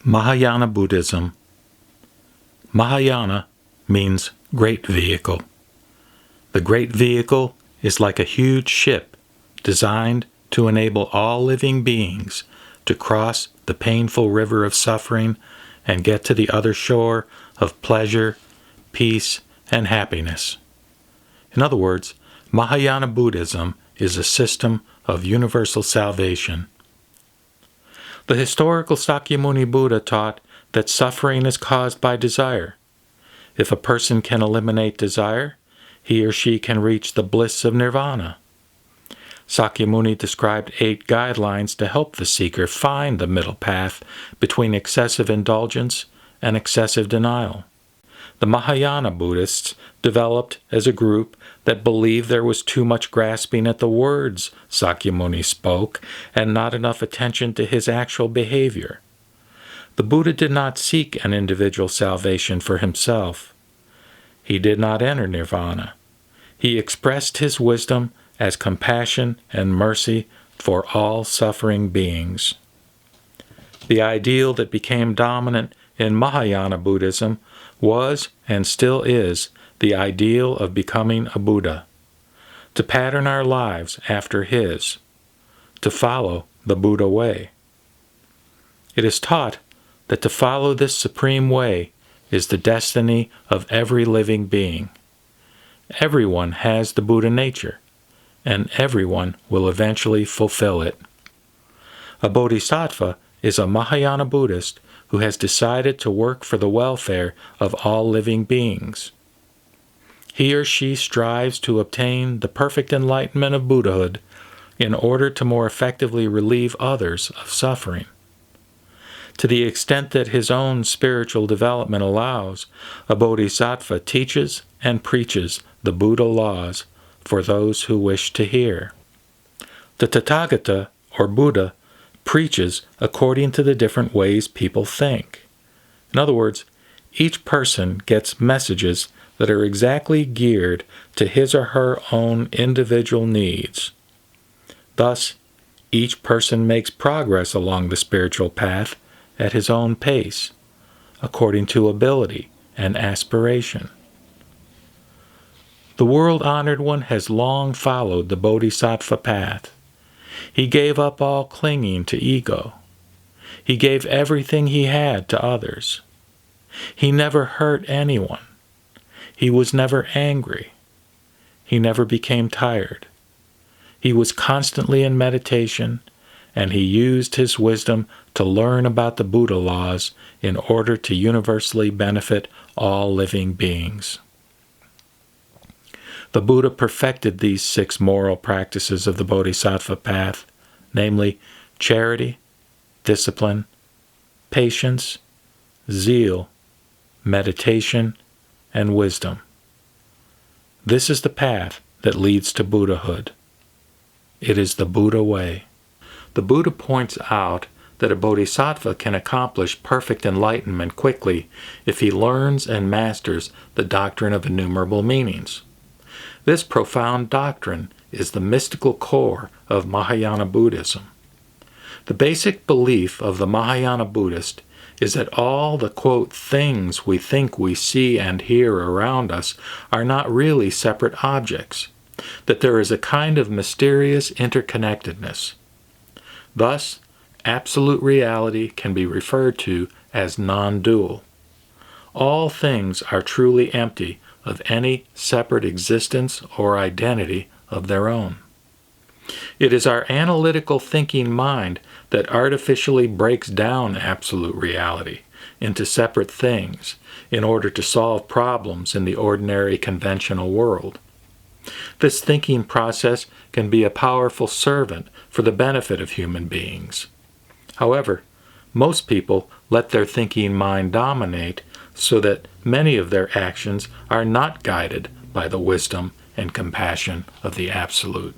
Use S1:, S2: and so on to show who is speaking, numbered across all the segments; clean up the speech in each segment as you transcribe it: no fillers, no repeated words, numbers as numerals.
S1: Mahayana Buddhism. Mahayana means great vehicle. The great vehicle is like a huge ship designed to enable all living beings to cross the painful river of suffering and get to the other shore of pleasure, peace, and happiness. In other words, Mahayana Buddhism is a system of universal salvation. The historical Sakyamuni Buddha taught that suffering is caused by desire. If a person can eliminate desire, he or she can reach the bliss of nirvana. Sakyamuni described 8 guidelines to help the seeker find the middle path between excessive indulgence and excessive denial. The Mahayana Buddhists developed as a group that believed there was too much grasping at the words Sakyamuni spoke and not enough attention to his actual behavior. The Buddha did not seek an individual salvation for himself. He did not enter nirvana. He expressed his wisdom as compassion and mercy for all suffering beings. The ideal that became dominant in Mahayana Buddhism was and still is the ideal of becoming a Buddha, to pattern our lives after his, to follow the Buddha way. It is taught that to follow this supreme way is the destiny of every living being. Everyone has the Buddha nature, and everyone will eventually fulfill it. A Bodhisattva is a Mahayana Buddhist who has decided to work for the welfare of all living beings. He or she strives to obtain the perfect enlightenment of Buddhahood in order to more effectively relieve others of suffering. To the extent that his own spiritual development allows, a Bodhisattva teaches and preaches the Buddha laws for those who wish to hear. The Tathagata, or Buddha, preaches according to the different ways people think. In other words, each person gets messages that are exactly geared to his or her own individual needs. Thus, each person makes progress along the spiritual path at his own pace, according to ability and aspiration. The world-honored one has long followed the Bodhisattva Path. He gave up all clinging to ego. He gave everything he had to others. He never hurt anyone. He was never angry. He never became tired. He was constantly in meditation, and he used his wisdom to learn about the Buddha laws in order to universally benefit all living beings. The Buddha perfected these 6 moral practices of the Bodhisattva path, namely charity, discipline, patience, zeal, meditation, and wisdom. This is the path that leads to Buddhahood. It is the Buddha way. The Buddha points out that a bodhisattva can accomplish perfect enlightenment quickly if he learns and masters the doctrine of innumerable meanings. This profound doctrine is the mystical core of Mahayana Buddhism. The basic belief of the Mahayana Buddhist is that all the, quote, things we think we see and hear around us are not really separate objects, that there is a kind of mysterious interconnectedness. Thus, absolute reality can be referred to as non-dual. All things are truly empty of any separate existence or identity of their own. It is our analytical thinking mind that artificially breaks down absolute reality into separate things in order to solve problems in the ordinary conventional world. This thinking process can be a powerful servant for the benefit of human beings. However, most people let their thinking mind dominate so that many of their actions are not guided by the wisdom and compassion of the Absolute.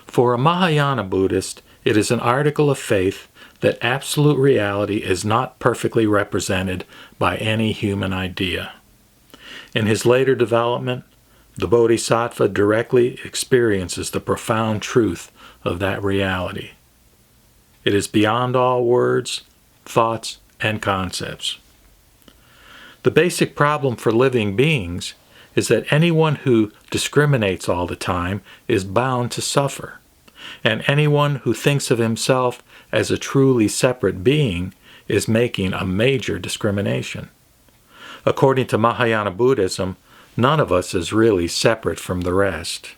S1: For a Mahayana Buddhist, it is an article of faith that absolute reality is not perfectly represented by any human idea. In his later development, the Bodhisattva directly experiences the profound truth of that reality. It is beyond all words, thoughts, and concepts. The basic problem for living beings is that anyone who discriminates all the time is bound to suffer, and anyone who thinks of himself as a truly separate being is making a major discrimination. According to Mahayana Buddhism, none of us is really separate from the rest.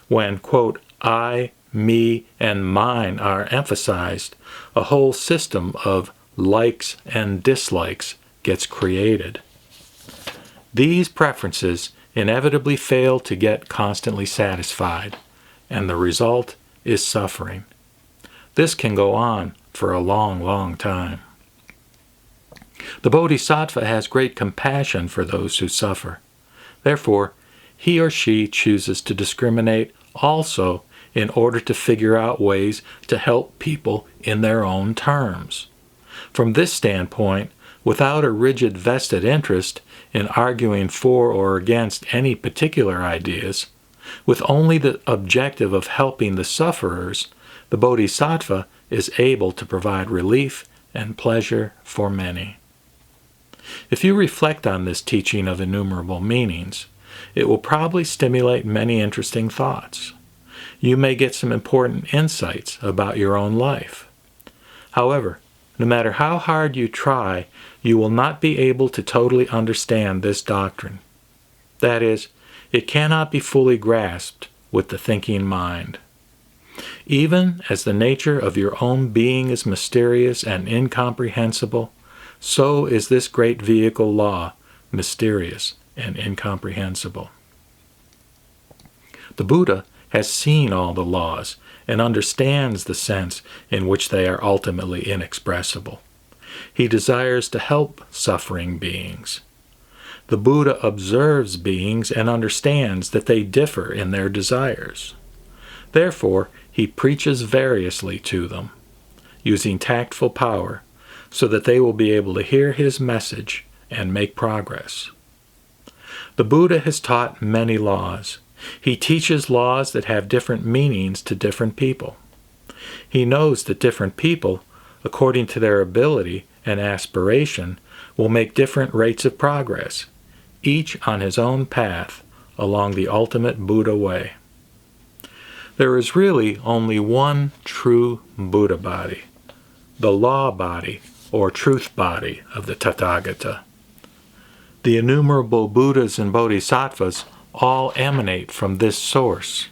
S1: When, quote, I, me, and mine are emphasized, a whole system of likes and dislikes gets created. These preferences inevitably fail to get constantly satisfied, and the result is suffering. This can go on for a long, long time. The Bodhisattva has great compassion for those who suffer. Therefore, he or she chooses to discriminate also in order to figure out ways to help people in their own terms. From this standpoint, without a rigid vested interest in arguing for or against any particular ideas, with only the objective of helping the sufferers, the Bodhisattva is able to provide relief and pleasure for many. If you reflect on this teaching of innumerable meanings, it will probably stimulate many interesting thoughts. You may get some important insights about your own life. However, no matter how hard you try, you will not be able to totally understand this doctrine. That is, it cannot be fully grasped with the thinking mind. Even as the nature of your own being is mysterious and incomprehensible, so is this great vehicle law mysterious and incomprehensible. The Buddha has seen all the laws and understands the sense in which they are ultimately inexpressible. He desires to help suffering beings. The Buddha observes beings and understands that they differ in their desires. Therefore, he preaches variously to them, using tactful power, so that they will be able to hear his message and make progress. The Buddha has taught many laws. He teaches laws that have different meanings to different people. He knows that different people, according to their ability and aspiration, will make different rates of progress, each on his own path along the ultimate Buddha way. There is really only one true Buddha body, the law body or truth body of the Tathagata. The innumerable Buddhas and Bodhisattvas all emanate from this source.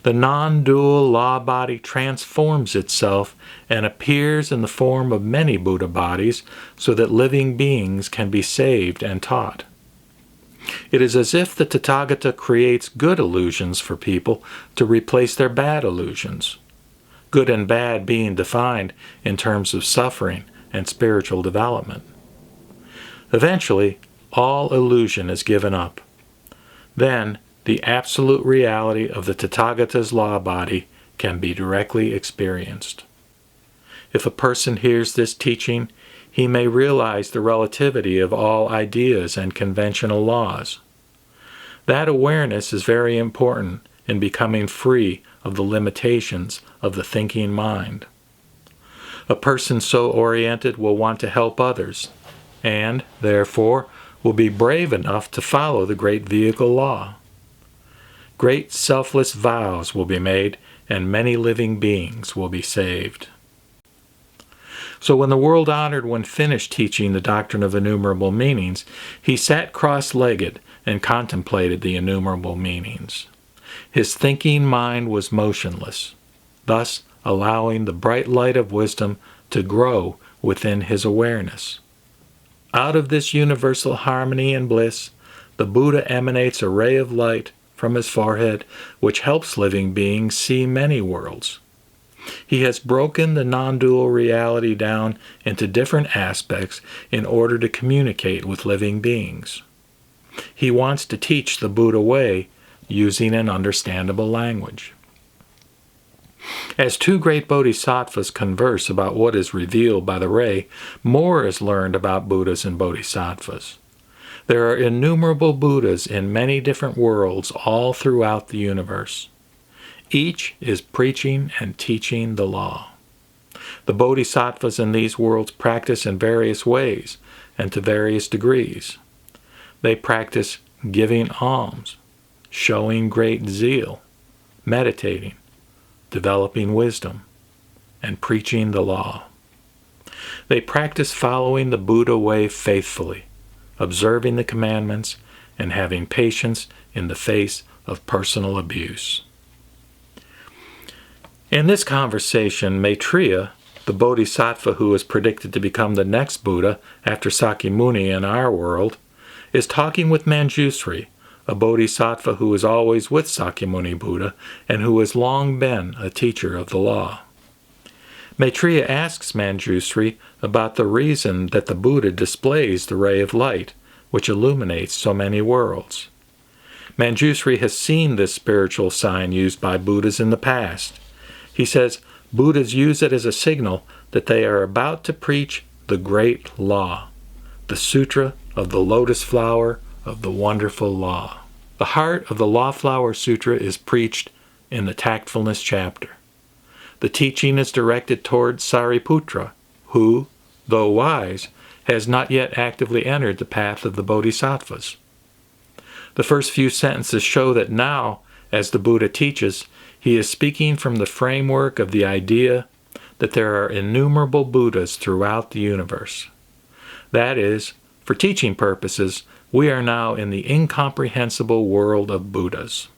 S1: The non-dual law body transforms itself and appears in the form of many Buddha bodies so that living beings can be saved and taught. It is as if the Tathagata creates good illusions for people to replace their bad illusions, good and bad being defined in terms of suffering and spiritual development. Eventually, all illusion is given up. Then, the absolute reality of the Tathagata's law body can be directly experienced. If a person hears this teaching, he may realize the relativity of all ideas and conventional laws. That awareness is very important in becoming free of the limitations of the thinking mind. A person so oriented will want to help others, and, therefore, will be brave enough to follow the great vehicle law. Great selfless vows will be made, and many living beings will be saved. So when the world-honored one finished teaching the doctrine of innumerable meanings, he sat cross-legged and contemplated the innumerable meanings. His thinking mind was motionless, thus allowing the bright light of wisdom to grow within his awareness. Out of this universal harmony and bliss, the Buddha emanates a ray of light from his forehead which helps living beings see many worlds. He has broken the non-dual reality down into different aspects in order to communicate with living beings. He wants to teach the Buddha way using an understandable language. As two great bodhisattvas converse about what is revealed by the ray, more is learned about Buddhas and Bodhisattvas. There are innumerable Buddhas in many different worlds all throughout the universe. Each is preaching and teaching the law. The Bodhisattvas in these worlds practice in various ways and to various degrees. They practice giving alms, showing great zeal, meditating, developing wisdom, and preaching the law. They practice following the Buddha way faithfully, observing the commandments, and having patience in the face of personal abuse. In this conversation, Maitreya, the Bodhisattva who is predicted to become the next Buddha after Sakyamuni in our world, is talking with Manjusri, a Bodhisattva who is always with Sakyamuni Buddha and who has long been a teacher of the law. Maitreya asks Manjusri about the reason that the Buddha displays the ray of light, which illuminates so many worlds. Manjusri has seen this spiritual sign used by Buddhas in the past. He says Buddhas use it as a signal that they are about to preach the great law, the Sutra of the Lotus Flower of the Wonderful Law. The heart of the Law Flower Sutra is preached in the Tactfulness chapter. The teaching is directed toward Sariputra, who, though wise, has not yet actively entered the path of the Bodhisattvas. The first few sentences show that now, as the Buddha teaches, he is speaking from the framework of the idea that there are innumerable Buddhas throughout the universe. That is, for teaching purposes, we are now in the incomprehensible world of Buddhas.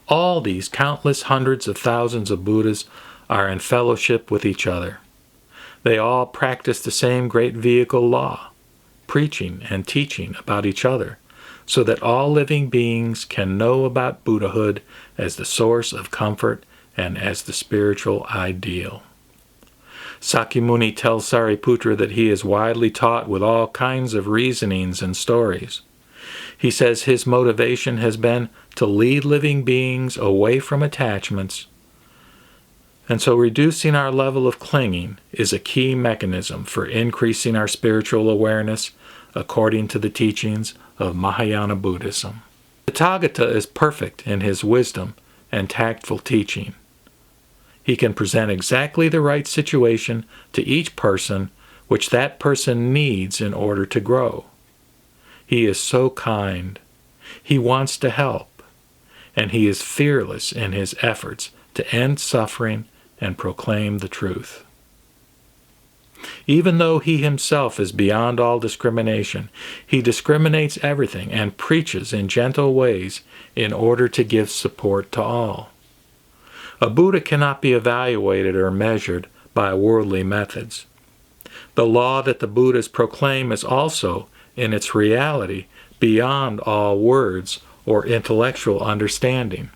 S1: All these countless hundreds of thousands of Buddhas are in fellowship with each other. They all practice the same great vehicle law, preaching and teaching about each other, so that all living beings can know about Buddhahood as the source of comfort and as the spiritual ideal. Sakyamuni tells Sariputra that he is widely taught with all kinds of reasonings and stories. He says his motivation has been to lead living beings away from attachments, and so reducing our level of clinging is a key mechanism for increasing our spiritual awareness according to the teachings of Mahayana Buddhism. The Tathagata is perfect in his wisdom and tactful teaching. He can present exactly the right situation to each person which that person needs in order to grow. He is so kind. He wants to help, and he is fearless in his efforts to end suffering and proclaim the truth. Even though he himself is beyond all discrimination, he discriminates everything and preaches in gentle ways in order to give support to all. A Buddha cannot be evaluated or measured by worldly methods. The law that the Buddhas proclaim is also, in its reality, beyond all words or intellectual understanding.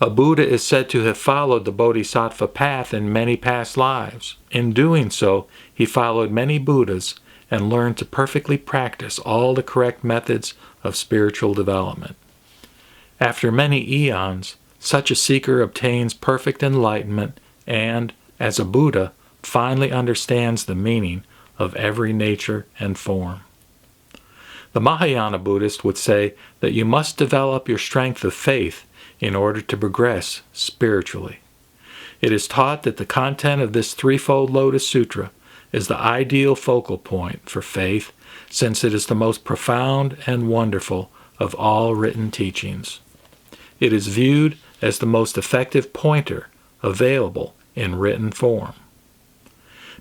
S1: A Buddha is said to have followed the Bodhisattva Path in many past lives. In doing so, he followed many Buddhas and learned to perfectly practice all the correct methods of spiritual development. After many eons, such a seeker obtains perfect enlightenment and, as a Buddha, finally understands the meaning of every nature and form. The Mahayana Buddhist would say that you must develop your strength of faith in order to progress spiritually. It is taught that the content of this threefold Lotus Sutra is the ideal focal point for faith, since it is the most profound and wonderful of all written teachings. It is viewed as the most effective pointer available in written form.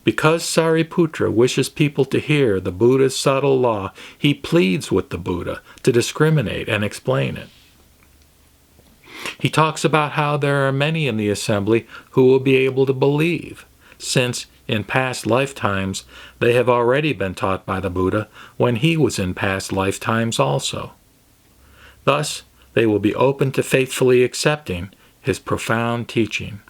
S1: Because Sariputra wishes people to hear the Buddha's subtle law, he pleads with the Buddha to discriminate and explain it. He talks about how there are many in the assembly who will be able to believe, since in past lifetimes they have already been taught by the Buddha when he was in past lifetimes also. Thus, they will be open to faithfully accepting his profound teaching.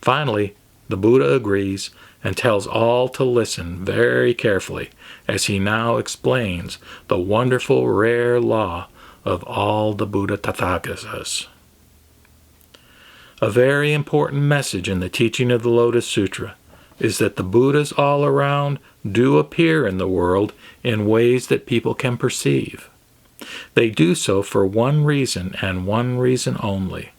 S1: Finally, the Buddha agrees and tells all to listen very carefully as he now explains the wonderful rare law of all the Buddha Tathagatas. A very important message in the teaching of the Lotus Sutra is that the Buddhas all around do appear in the world in ways that people can perceive. They do so for one reason and one reason only,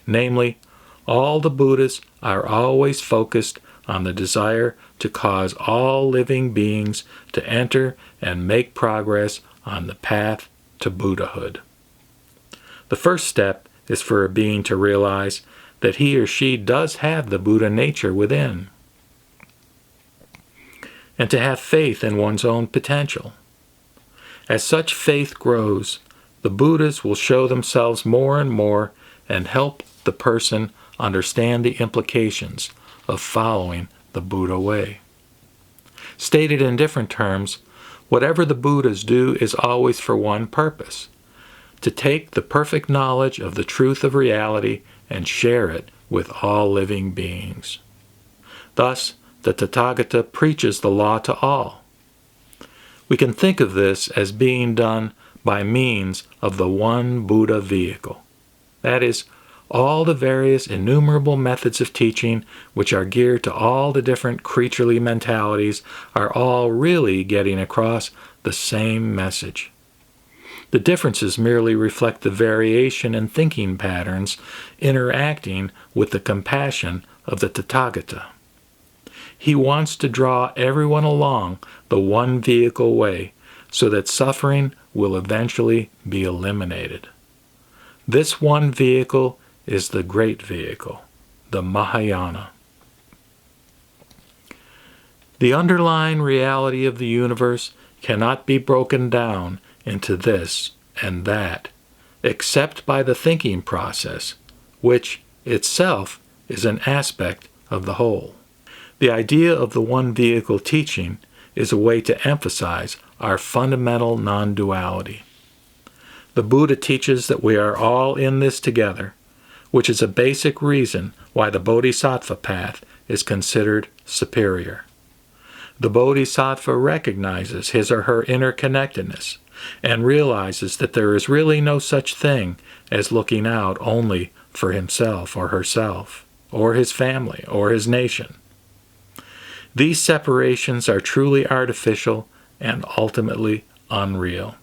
S1: namely, All the Buddhas are always focused on the desire to cause all living beings to enter and make progress on the path to Buddhahood. The first step is for a being to realize that he or she does have the Buddha nature within, and to have faith in one's own potential. As such faith grows, the Buddhas will show themselves more and more and help the person understand the implications of following the Buddha way. Stated in different terms, whatever the Buddhas do is always for one purpose: to take the perfect knowledge of the truth of reality and share it with all living beings. Thus, the Tathagata preaches the law to all. We can think of this as being done by means of the one Buddha vehicle. That is, all the various innumerable methods of teaching which are geared to all the different creaturely mentalities are all really getting across the same message. The differences merely reflect the variation in thinking patterns interacting with the compassion of the Tathagata. He wants to draw everyone along the one vehicle way so that suffering will eventually be eliminated. This one vehicle is the great vehicle, the Mahayana. The underlying reality of the universe cannot be broken down into this and that, except by the thinking process, which itself is an aspect of the whole. The idea of the one vehicle teaching is a way to emphasize our fundamental non-duality. The Buddha teaches that we are all in this together, which is a basic reason why the Bodhisattva Path is considered superior. The Bodhisattva recognizes his or her interconnectedness and realizes that there is really no such thing as looking out only for himself or herself, or his family, or his nation. These separations are truly artificial and ultimately unreal.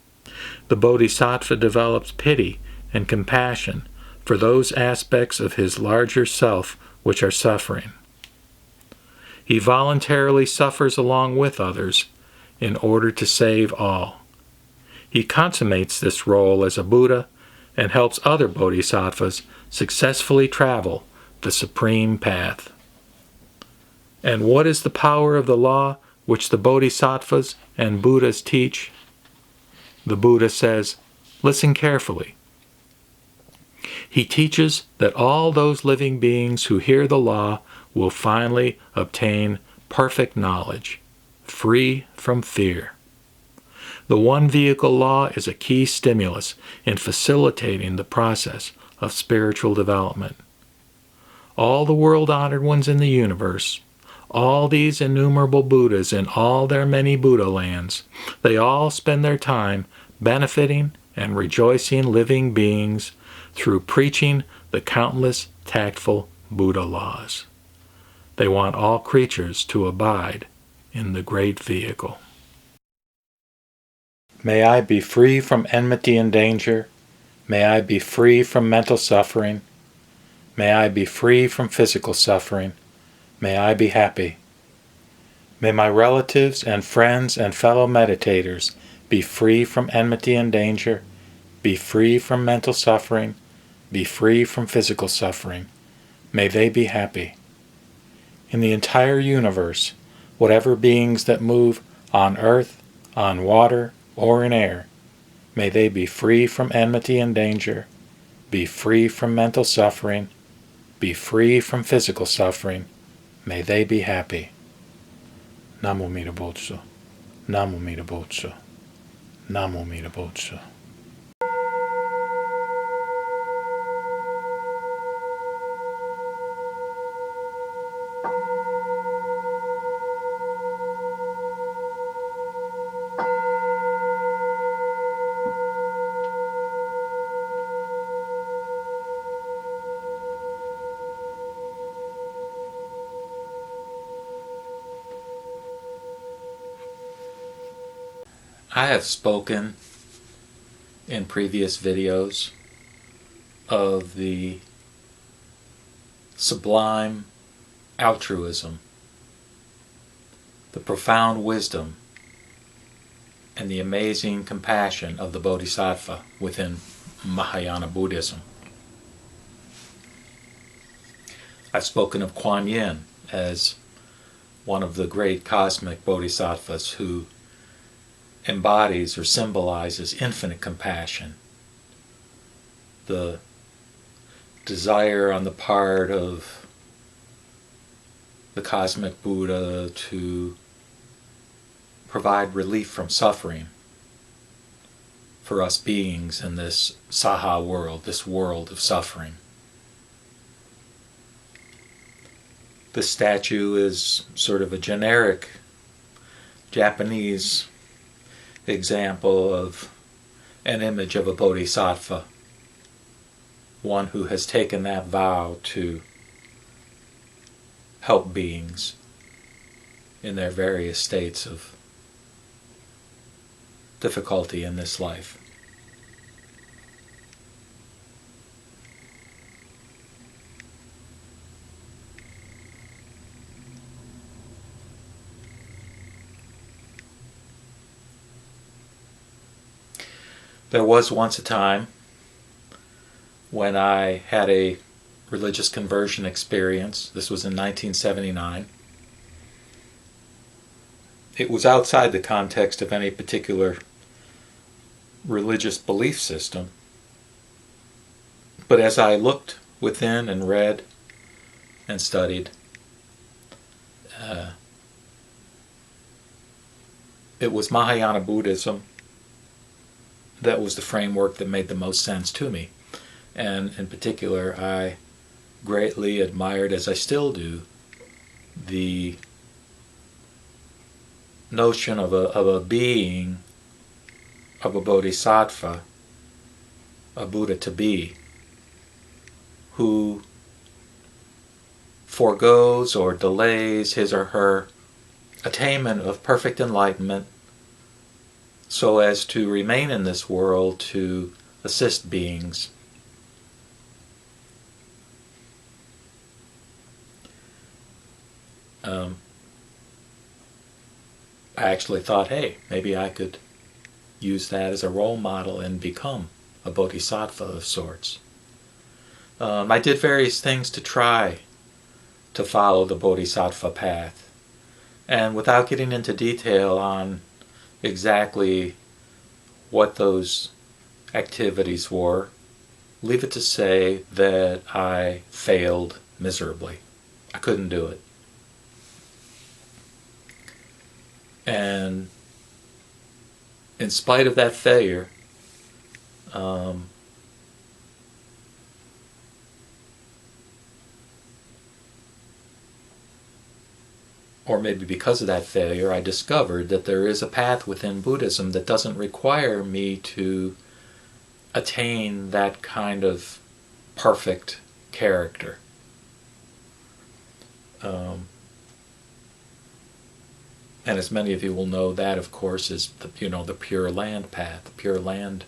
S1: The Bodhisattva develops pity and compassion for those aspects of his larger self which are suffering. He voluntarily suffers along with others in order to save all. He consummates this role as a Buddha and helps other bodhisattvas successfully travel the supreme path. And what is the power of the law which the bodhisattvas and Buddhas teach? The Buddha says, listen carefully. He teaches that all those living beings who hear the law will finally obtain perfect knowledge, free from fear. The one vehicle law is a key stimulus in facilitating the process of spiritual development. All the world-honored ones in the universe, all these innumerable Buddhas in all their many Buddha lands, they all spend their time benefiting and rejoicing living beings through preaching the countless tactful Buddha laws. They want all creatures to abide in the great vehicle. May I be free from enmity and danger. May I be free from mental suffering. May I be free from physical suffering. May I be happy. May my relatives and friends and fellow meditators be free from enmity and danger, be free from mental suffering, be free from physical suffering. May they be happy. In the entire universe, whatever beings that move on earth, on water, or in air, may they be free from enmity and danger, be free from mental suffering, be free from physical suffering. May they be happy. Namu Amida Butsu. Namu Amida Butsu. Namu Amida Butsu. I have spoken in previous videos of the sublime altruism, the profound wisdom, and the amazing compassion of the Bodhisattva within Mahayana Buddhism. I've spoken of Kuan Yin as one of the great cosmic bodhisattvas who embodies or symbolizes infinite compassion, the desire on the part of the cosmic Buddha to provide relief from suffering for us beings in this Saha world, this world of suffering. This statue is sort of a generic Japanese example of an image of a bodhisattva, one who has taken that vow to help beings in their various states of difficulty in this life. There was once a time when I had a religious conversion experience. This was in 1979. It was outside the context of any particular religious belief system. But as I looked within and read and studied, it was Mahayana Buddhism that was the framework that made the most sense to me. And in particular, I greatly admired, as I still do, the notion of a being, of a bodhisattva, a Buddha to be, who forgoes or delays his or her attainment of perfect enlightenment so as to remain in this world to assist beings. I actually thought, hey, maybe I could use that as a role model and become a bodhisattva of sorts. I did various things to try to follow the Bodhisattva path. And without getting into detail on exactly what those activities were, leave it to say that I failed miserably. I couldn't do it. And in spite of that failure, or maybe because of that failure, I discovered that there is a path within Buddhism that doesn't require me to attain that kind of perfect character. And as many of you will know, that of course is the Pure Land path, the Pure Land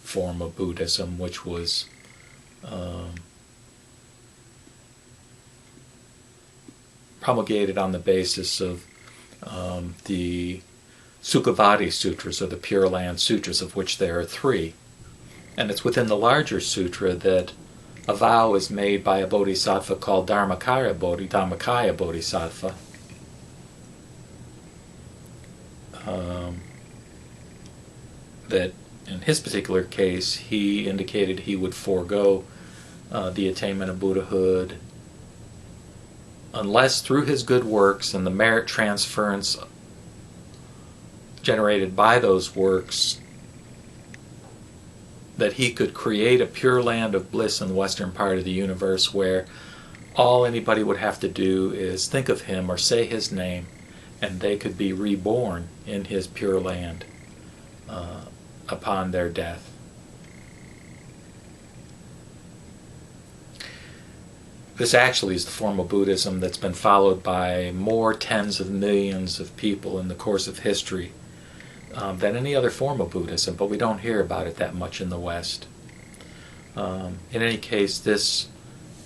S1: form of Buddhism, which was promulgated on the basis of the Sukhavati Sutras, or the Pure Land Sutras, of which there are 3. And it's within the larger sutra that a vow is made by a bodhisattva called Dharmakaya Bodhisattva. That in his particular case, he indicated he would forego the attainment of Buddhahood unless through his good works and the merit transference generated by those works, that he could create a pure land of bliss in the western part of the universe where all anybody would have to do is think of him or say his name, and they could be reborn in his pure land upon their death. This actually is the form of Buddhism that's been followed by more tens of millions of people in the course of history than any other form of Buddhism, but we don't hear about it that much in the West. In any case, this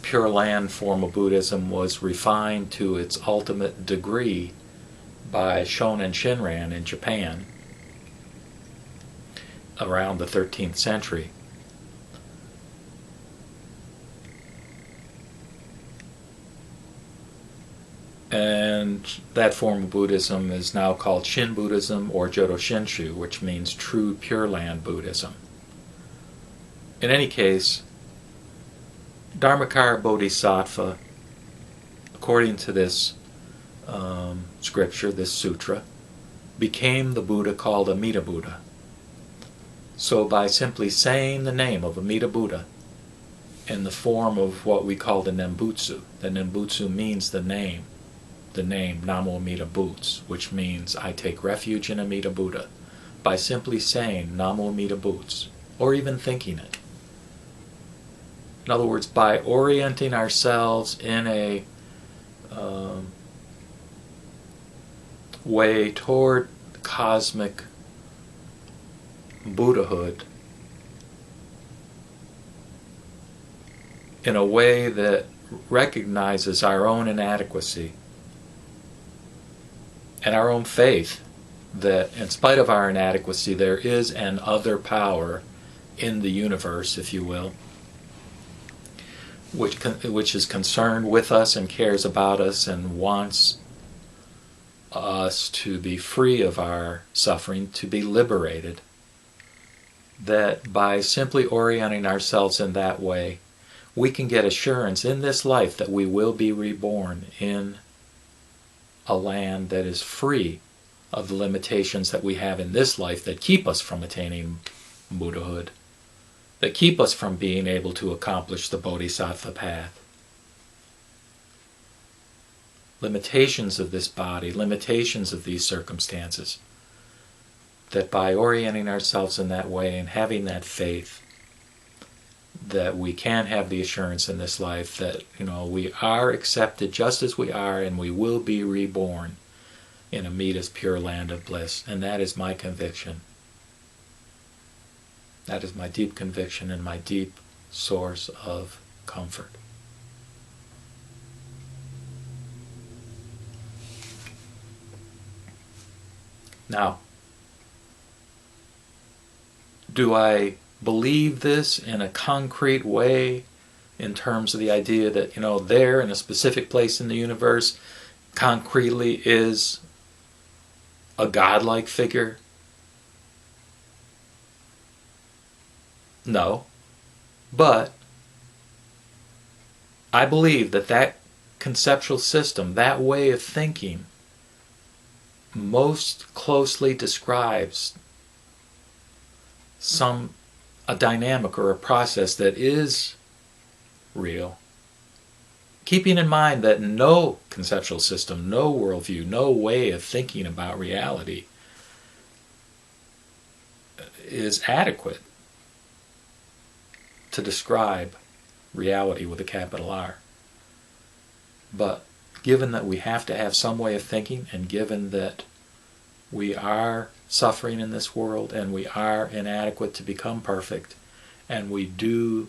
S1: Pure Land form of Buddhism was refined to its ultimate degree by Shonen Shinran in Japan around the 13th century. And that form of Buddhism is now called Shin Buddhism or Jodo Shinshu, which means true Pure Land Buddhism. In any case, Dharmakara Bodhisattva, according to this scripture, this sutra, became the Buddha called Amida Buddha. So by simply saying the name of Amida Buddha in the form of what we call the Nembutsu means the name Namu Amida Butsu, which means I take refuge in Amida Buddha, by simply saying Namu Amida Butsu, or even thinking it. In other words, by orienting ourselves in a way toward cosmic Buddhahood, in a way that recognizes our own inadequacy and our own faith that in spite of our inadequacy there is an other power in the universe, if you will, which is concerned with us and cares about us and wants us to be free of our suffering, to be liberated. That by simply orienting ourselves in that way, we can get assurance in this life that we will be reborn in a land that is free of the limitations that we have in this life that keep us from attaining Buddhahood, that keep us from being able to accomplish the Bodhisattva Path. Limitations of this body, limitations of these circumstances, that by orienting ourselves in that way and having that faith, that we can have the assurance in this life that, we are accepted just as we are and we will be reborn in Amida's pure land of bliss. And that is my conviction. That is my deep conviction and my deep source of comfort. Now, do I believe this in a concrete way in terms of the idea that, there in a specific place in the universe concretely is a godlike figure? No. But I believe that conceptual system, that way of thinking, most closely describes a dynamic or a process that is real. Keeping in mind that no conceptual system, no worldview, no way of thinking about reality is adequate to describe reality with a capital R. But given that we have to have some way of thinking, and given that we are suffering in this world and we are inadequate to become perfect, and we do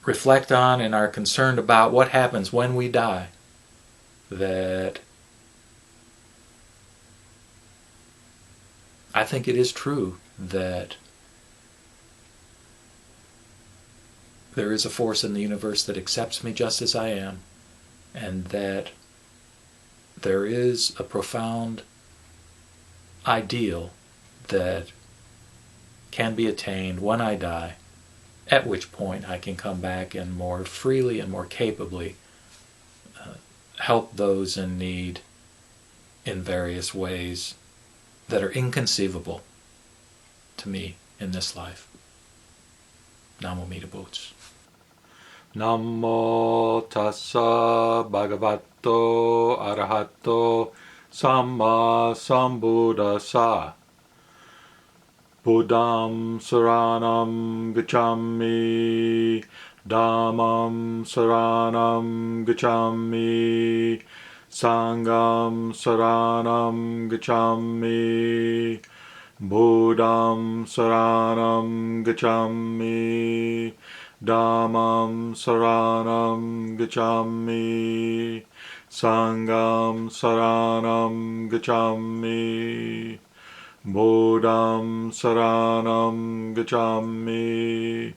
S1: reflect on and are concerned about what happens when we die, that I think it is true that there is a force in the universe that accepts me just as I am, and that there is a profound ideal that can be attained when I die, at which point I can come back and more freely and more capably help those in need in various ways that are inconceivable to me in this life. Namu Amida Butsu. Namo tassa bhagavato arahato samma sambuddhassa. Buddham saranam gacchami, Dhammam saranam gacchami, Sangham saranam gacchami, Buddham saranam gacchami, Dhammam saranam gacchami. Sangam saranam gacchami. Buddham saranam gacchami.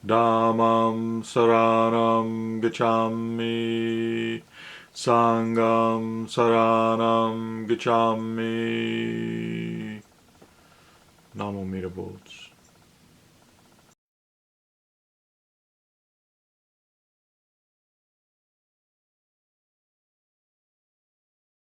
S1: Dhammam saranam gacchami. Sangam saranam gacchami. Namu Amida Butsu.